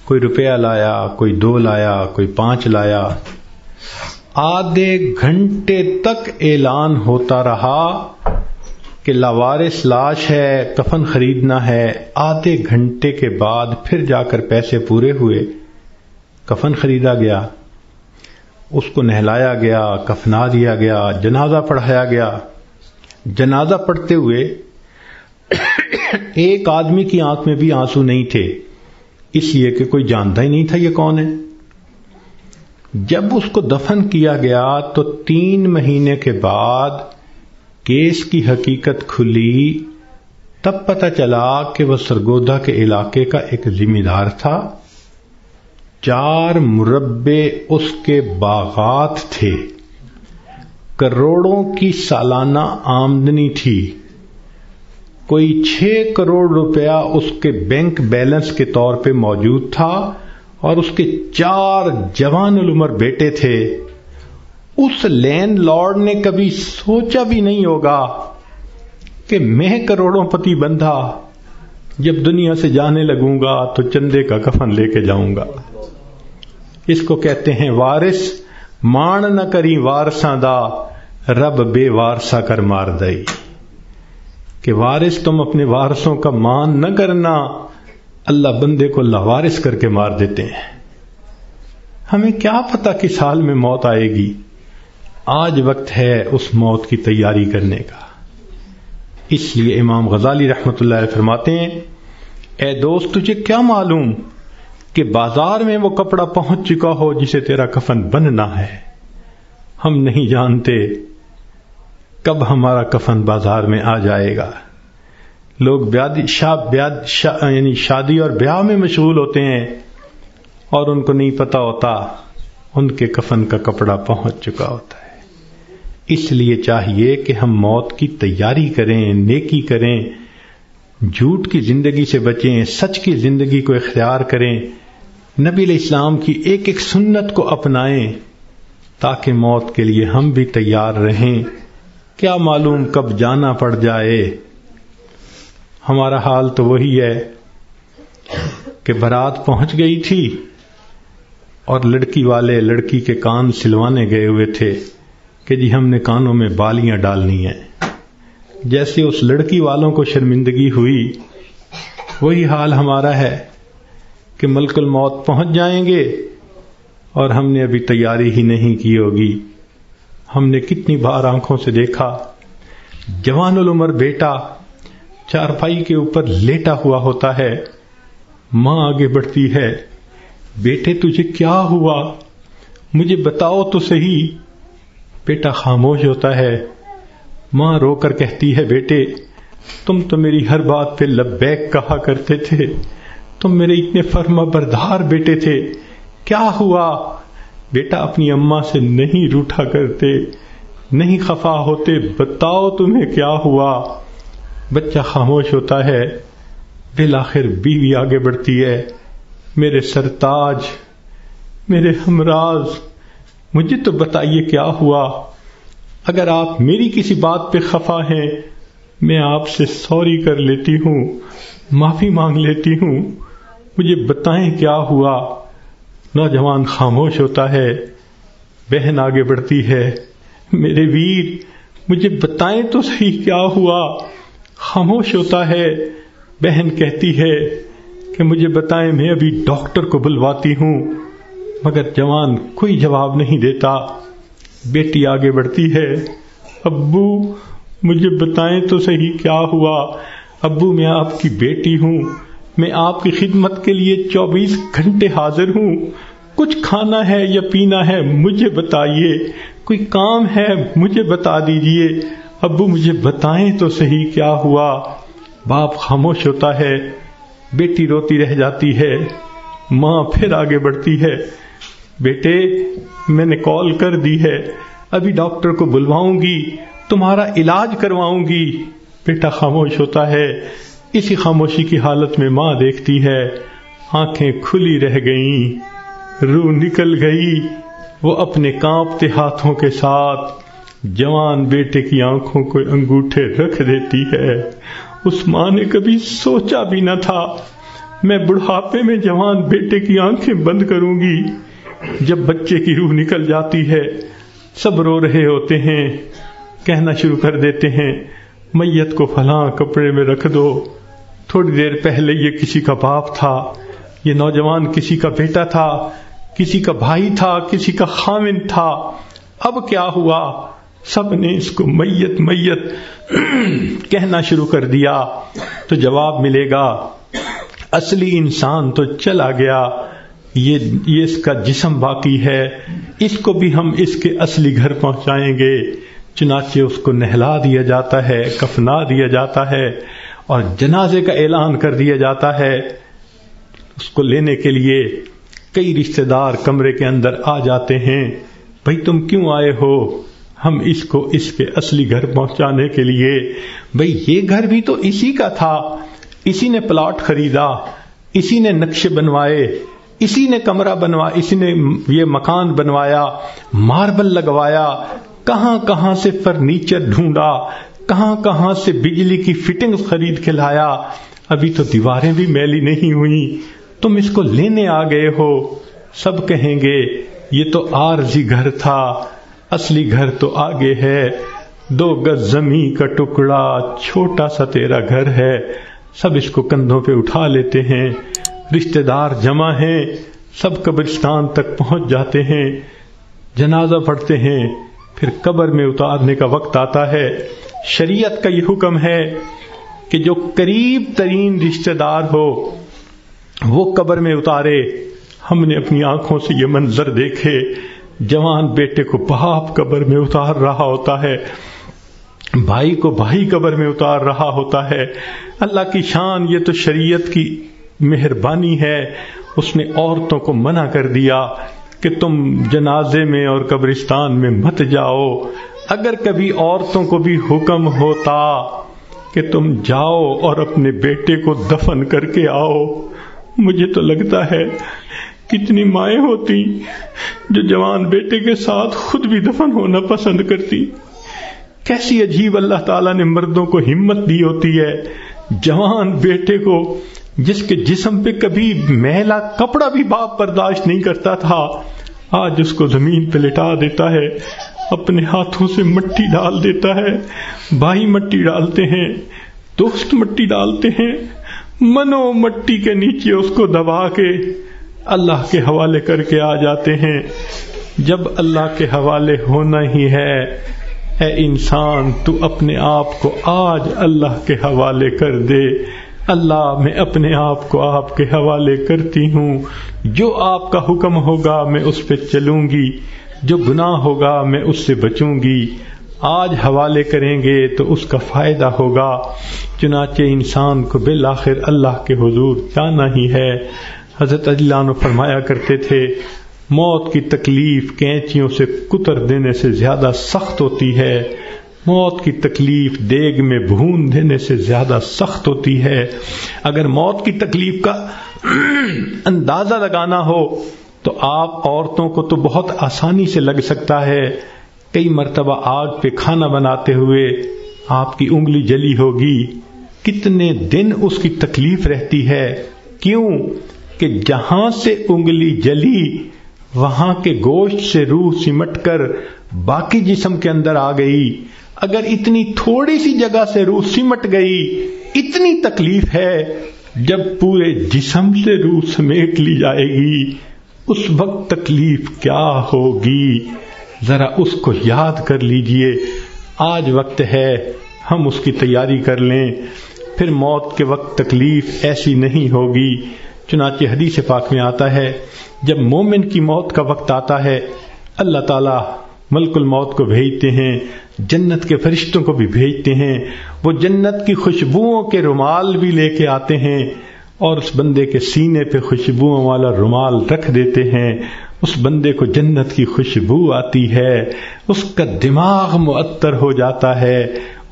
کوئی روپیہ لایا, کوئی 2 لایا, کوئی 5 لایا. آدھے گھنٹے تک اعلان ہوتا رہا کہ لاوارث لاش ہے, کفن خریدنا ہے. آدھے گھنٹے کے بعد پھر جا کر پیسے پورے ہوئے, کفن خریدا گیا, اس کو نہلایا گیا, کفنا دیا گیا, جنازہ پڑھایا گیا. جنازہ پڑھتے ہوئے ایک آدمی کی آنکھ میں بھی آنسو نہیں تھے, اس لیے کہ کوئی جانتا ہی نہیں تھا یہ کون ہے. جب اس کو دفن کیا گیا تو 3 مہینے کے بعد کیس کی حقیقت کھلی. تب پتہ چلا کہ وہ سرگودا کے علاقے کا ایک ذمہ دار تھا. 4 مربع اس کے باغات تھے, کروڑوں کی سالانہ آمدنی تھی. کوئی 6 کروڑ روپیہ اس کے بینک بیلنس کے طور پہ موجود تھا, اور اس کے 4 جوان العمر بیٹے تھے. اس لینڈ لارڈ نے کبھی سوچا بھی نہیں ہوگا کہ میں کروڑوں پتی بندھا, جب دنیا سے جانے لگوں گا تو چندے کا کفن لے کے جاؤں گا. اس کو کہتے ہیں وارث مان نہ کری وارثاں دا, رب بے وارثا کر مار دئی. کہ وارث تم اپنے وارثوں کا مان نہ کرنا, اللہ بندے کو لاوارث کر کے مار دیتے ہیں. ہمیں کیا پتا کس حال میں موت آئے گی. آج وقت ہے اس موت کی تیاری کرنے کا. اس لیے امام غزالی رحمۃ اللہ علیہ فرماتے ہیں, اے دوست تجھے کیا معلوم کہ بازار میں وہ کپڑا پہنچ چکا ہو جسے تیرا کفن بننا ہے. ہم نہیں جانتے کب ہمارا کفن بازار میں آ جائے گا. لوگ یعنی شادی اور بیاہ میں مشغول ہوتے ہیں اور ان کو نہیں پتا ہوتا ان کے کفن کا کپڑا پہنچ چکا ہوتا ہے. اس لیے چاہیے کہ ہم موت کی تیاری کریں, نیکی کریں, جھوٹ کی زندگی سے بچیں, سچ کی زندگی کو اختیار کریں, نبی علیہ السلام کی ایک ایک سنت کو اپنائیں تاکہ موت کے لیے ہم بھی تیار رہیں. کیا معلوم کب جانا پڑ جائے. ہمارا حال تو وہی ہے کہ بارات پہنچ گئی تھی اور لڑکی والے لڑکی کے کان سلوانے گئے ہوئے تھے کہ جی ہم نے کانوں میں بالیاں ڈالنی ہیں. جیسے اس لڑکی والوں کو شرمندگی ہوئی, وہی حال ہمارا ہے کہ ملک الموت پہنچ جائیں گے اور ہم نے ابھی تیاری ہی نہیں کی ہوگی. ہم نے کتنی بار آنکھوں سے دیکھا جوان العمر بیٹا چارپائی کے اوپر لیٹا ہوا ہوتا ہے, ماں آگے بڑھتی ہے, بیٹے تجھے کیا ہوا, مجھے بتاؤ تو صحیح. بیٹا خاموش ہوتا ہے. ماں رو کر کہتی ہے, بیٹے تم تو میری ہر بات پہ لبیک کہا کرتے تھے, تم میرے اتنے فرما بردار بیٹے تھے, کیا ہوا؟ بیٹا اپنی اماں سے نہیں روٹھا کرتے, نہیں خفا ہوتے, بتاؤ تمہیں کیا ہوا. بچہ خاموش ہوتا ہے. بالآخر بیوی آگے بڑھتی ہے, میرے سرتاج, میرے ہمراز, مجھے تو بتائیے کیا ہوا. اگر آپ میری کسی بات پہ خفا ہیں میں آپ سے سوری کر لیتی ہوں, معافی مانگ لیتی ہوں, مجھے بتائیں کیا ہوا. نوجوان خاموش ہوتا ہے. بہن آگے بڑھتی ہے, میرے ویر مجھے بتائیں تو صحیح کیا ہوا. خاموش ہوتا ہے. بہن کہتی ہے کہ مجھے بتائیں, میں ابھی ڈاکٹر کو بلواتی ہوں. مگر جوان کوئی جواب نہیں دیتا. بیٹی آگے بڑھتی ہے, ابو مجھے بتائیں تو صحیح کیا ہوا. ابو میں آپ کی بیٹی ہوں, میں آپ کی خدمت کے لیے 24 گھنٹے حاضر ہوں. کچھ کھانا ہے یا پینا ہے مجھے بتائیے, کوئی کام ہے مجھے بتا دیجئے. ابو مجھے بتائیں تو صحیح کیا ہوا. باپ خاموش ہوتا ہے. بیٹی روتی رہ جاتی ہے. ماں پھر آگے بڑھتی ہے, بیٹے میں نے کال کر دی ہے, ابھی ڈاکٹر کو بلواؤں گی, تمہارا علاج کرواؤں گی. بیٹا خاموش ہوتا ہے. اسی خاموشی کی حالت میں ماں دیکھتی ہے, آنکھیں کھلی رہ گئیں, روح نکل گئی. وہ اپنے کانپتے ہاتھوں کے ساتھ جوان بیٹے کی آنکھوں کو انگوٹھے رکھ دیتی ہے اس ماں نے کبھی سوچا بھی نہ تھا میں بڑھاپے میں جوان بیٹے کی آنکھیں بند کروں گی۔ جب بچے کی روح نکل جاتی ہے سب رو رہے ہوتے ہیں، کہنا شروع کر دیتے ہیں میت کو فلاں کپڑے میں رکھ دو، تھوڑی دیر پہلے یہ کسی کا باپ تھا، یہ نوجوان کسی کا بیٹا تھا، کسی کا بھائی تھا، کسی کا خاوند تھا، اب کیا ہوا؟ سب نے اس کو میت میت کہنا شروع کر دیا۔ تو جواب ملے گا اصلی انسان تو چلا گیا، یہ اس کا جسم باقی ہے، اس کو بھی ہم اس کے اصلی گھر پہنچائیں گے۔ چنانچہ اس کو نہلا دیا جاتا ہے، کفنا دیا جاتا ہے اور جنازے کا اعلان کر دیا جاتا ہے۔ اس کو لینے کے لیے کئی رشتہ دار کمرے کے اندر آ جاتے ہیں، بھئی تم کیوں آئے ہو؟ ہم اس کو اس کے اصلی گھر پہنچانے کے لیے۔ بھئی یہ گھر بھی تو اسی کا تھا، اسی نے پلاٹ خریدا، اسی نے نقشے بنوائے، اسی نے کمرہ بنوایا، اسی نے یہ مکان بنوایا، ماربل لگوایا، کہاں کہاں سے فرنیچر ڈھونڈا، کہاں کہاں سے بجلی کی فٹنگز خرید کے لایا، ابھی تو دیواریں بھی میلی نہیں ہوئی، تم اس کو لینے آ گئے ہو۔ سب کہیں گے یہ تو عارضی گھر تھا، اصلی گھر تو آگے ہے، 2 گز زمین کا ٹکڑا، چھوٹا سا تیرا گھر ہے۔ سب اس کو کندھوں پہ اٹھا لیتے ہیں، رشتہ دار جمع ہیں، سب قبرستان تک پہنچ جاتے ہیں، جنازہ پڑھتے ہیں، پھر قبر میں اتارنے کا وقت آتا ہے۔ شریعت کا یہ حکم ہے کہ جو قریب ترین رشتہ دار ہو وہ قبر میں اتارے۔ ہم نے اپنی آنکھوں سے یہ منظر دیکھے، جوان بیٹے کو باپ قبر میں اتار رہا ہوتا ہے، بھائی کو بھائی قبر میں اتار رہا ہوتا ہے۔ اللہ کی شان، یہ تو شریعت کی مہربانی ہے، اس نے عورتوں کو منع کر دیا کہ تم جنازے میں اور قبرستان میں مت جاؤ۔ اگر کبھی عورتوں کو بھی حکم ہوتا کہ تم جاؤ اور اپنے بیٹے کو دفن کر کے آؤ، مجھے تو لگتا ہے کتنی مائیں ہوتی جو جوان بیٹے کے ساتھ خود بھی دفن ہونا پسند کرتی۔ کیسی عجیب اللہ تعالیٰ نے مردوں کو ہمت دی ہوتی ہے، جوان بیٹے کو جس کے جسم پہ کبھی میلا کپڑا بھی باپ برداشت نہیں کرتا تھا، آج اس کو زمین پہ لٹا دیتا ہے، اپنے ہاتھوں سے مٹی ڈال دیتا ہے، بھائی مٹی ڈالتے ہیں، دوست مٹی ڈالتے ہیں، منو مٹی کے نیچے اس کو دبا کے اللہ کے حوالے کر کے آ جاتے ہیں۔ جب اللہ کے حوالے ہونا ہی ہے، اے انسان تو اپنے آپ کو آج اللہ کے حوالے کر دے۔ اللہ میں اپنے آپ کو آپ کے حوالے کرتی ہوں، جو آپ کا حکم ہوگا میں اس پہ چلوں گی، جو گناہ ہوگا میں اس سے بچوں گی۔ آج حوالے کریں گے تو اس کا فائدہ ہوگا۔ چنانچہ انسان کو بالآخر اللہ کے حضور جانا ہی ہے۔ حضرت علی عنہ فرمایا کرتے تھے، موت کی تکلیف کینچیوں سے کتر دینے سے زیادہ سخت ہوتی ہے، موت کی تکلیف دیگ میں بھون دینے سے زیادہ سخت ہوتی ہے۔ اگر موت کی تکلیف کا اندازہ لگانا ہو تو آپ عورتوں کو تو بہت آسانی سے لگ سکتا ہے۔ کئی مرتبہ آگ پہ کھانا بناتے ہوئے آپ کی انگلی جلی ہوگی، کتنے دن اس کی تکلیف رہتی ہے۔ کیوں کہ جہاں سے انگلی جلی وہاں کے گوشت سے روح سمٹ کر باقی جسم کے اندر آ گئی۔ اگر اتنی تھوڑی سی جگہ سے روح سمٹ گئی، اتنی تکلیف ہے۔ جب پورے جسم سے روح سمیٹ لی جائے گی اس وقت تکلیف کیا ہوگی، ذرا اس کو یاد کر لیجئے۔ آج وقت ہے ہم اس کی تیاری کر لیں، پھر موت کے وقت تکلیف ایسی نہیں ہوگی۔ چنانچہ حدیث پاک میں آتا ہے جب مومن کی موت کا وقت آتا ہے اللہ تعالیٰ ملک الموت کو بھیجتے ہیں، جنت کے فرشتوں کو بھی بھیجتے ہیں، وہ جنت کی خوشبوؤں کے رومال بھی لے کے آتے ہیں اور اس بندے کے سینے پہ خوشبوؤں والا رومال رکھ دیتے ہیں۔ اس بندے کو جنت کی خوشبو آتی ہے، اس کا دماغ معطر ہو جاتا ہے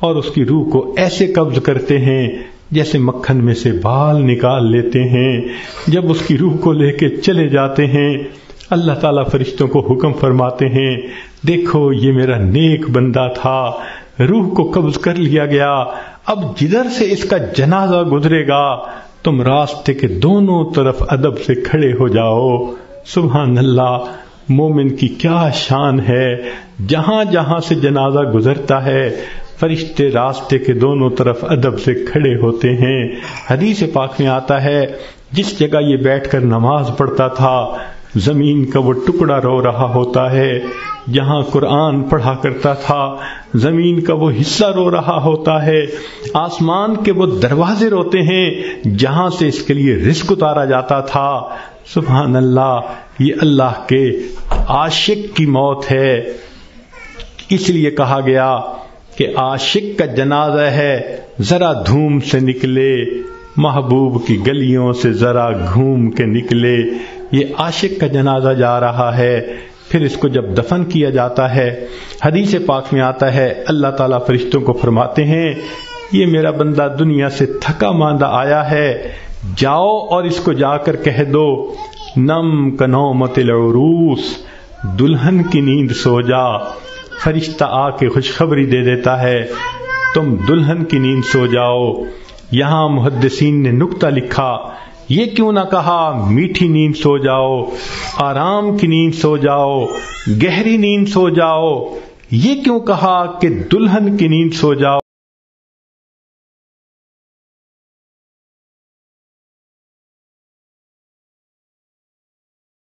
اور اس کی روح کو ایسے قبض کرتے ہیں جیسے مکھن میں سے بال نکال لیتے ہیں۔ جب اس کی روح کو لے کے چلے جاتے ہیں اللہ تعالیٰ فرشتوں کو حکم فرماتے ہیں، دیکھو یہ میرا نیک بندہ تھا، روح کو قبض کر لیا گیا، اب جدھر سے اس کا جنازہ گزرے گا تم راستے کے دونوں طرف ادب سے کھڑے ہو جاؤ۔ سبحان اللہ، مومن کی کیا شان ہے، جہاں جہاں سے جنازہ گزرتا ہے فرشتے راستے کے دونوں طرف ادب سے کھڑے ہوتے ہیں۔ حدیث پاک میں آتا ہے جس جگہ یہ بیٹھ کر نماز پڑھتا تھا زمین کا وہ ٹکڑا رو رہا ہوتا ہے، جہاں قرآن پڑھا کرتا تھا زمین کا وہ حصہ رو رہا ہوتا ہے، آسمان کے وہ دروازے روتے ہیں جہاں سے اس کے لیے رزق اتارا جاتا تھا۔ سبحان اللہ، یہ اللہ کے عاشق کی موت ہے۔ اس لیے کہا گیا کہ عاشق کا جنازہ ہے، ذرا دھوم سے نکلے، محبوب کی گلیوں سے ذرا گھوم کے نکلے۔ یہ عاشق کا جنازہ جا رہا ہے، پھر اس کو جب دفن کیا جاتا ہے حدیث پاک میں آتا ہے اللہ تعالیٰ فرشتوں کو فرماتے ہیں یہ میرا بندہ دنیا سے تھکا ماندہ آیا ہے، جاؤ اور اس کو جا کر کہہ دو نم کنومت العروس، دلہن کی نیند سو جا۔ فرشتہ آ کے خوشخبری دے دیتا ہے تم دلہن کی نیند سو جاؤ۔ یہاں محدثین نے نکتہ لکھا، یہ کیوں نہ کہا میٹھی نیند سو جاؤ، آرام کی نیند سو جاؤ، گہری نیند سو جاؤ، یہ کیوں کہا کہ دلہن کی نیند سو جاؤ؟